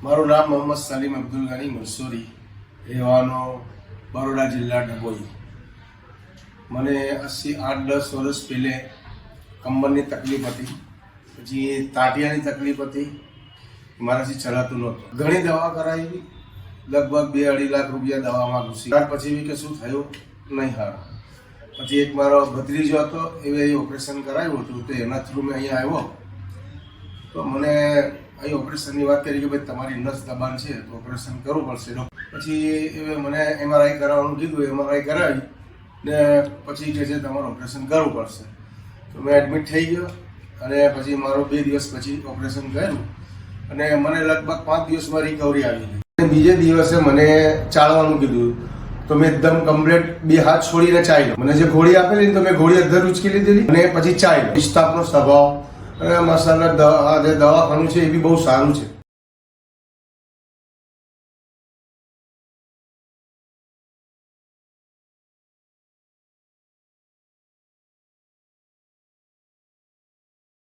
મારું નામ મોહમ્મદ સલીમ અબ્દુલ ગની મંસૂરી, રહેવાનો બરોડા જિલ્લા ડભોઈ. મને આજથી 8-10 વર્ષ પહેલે કમરની તકલીફ હતી, પછી તાટિયાની તકલીફ હતી, મારાથી ચલાતું નહોતું. ઘણી દવા કરાવી, લગભગ 2-2.5 લાખ રૂપિયા દવામાં ઘૂસી. ત્યાર પછી બી કશું થયું નહીં હારું. પછી એક મારો ભત્રીજો હતો, એ ઓપરેશન કરાવ્યું હતું, તો એના થ્રુ મેં અહીંયા આવ્યો. તો મને અહીં ઓપરેશનની વાત કરી કે ભાઈ તમારી નસ દબાણ છે તો ઓપરેશન કરવું પડશે. પછી એ મને MRI કરાવવાનું કીધું, MRI કરાવી ને પછી કહે છે તમારે ઓપરેશન કરવું પડશે. તો મેં એડમિટ થઈ ગયો અને પછી મારો 2 દિવસ પછી ઓપરેશન કર્યું અને મને લગભગ 5 દિવસમાં રિકવરી આવી ગઈ. બીજે દિવસે મને ચાલવાનું કીધું તો મેં એકદમ કમ્પ્લીટ 2 હાથ છોડીને ચાલ્યો. મને જે ઘોડી આપેલી ને તો મેં ઘોડી અધર ઉચકી લીધેલી અને પછી ચાલ્યો. વિસ્તારનો સ્વભાવ અને મસાલા જે દવાખાનું છે એ બી બહુ સારું છે.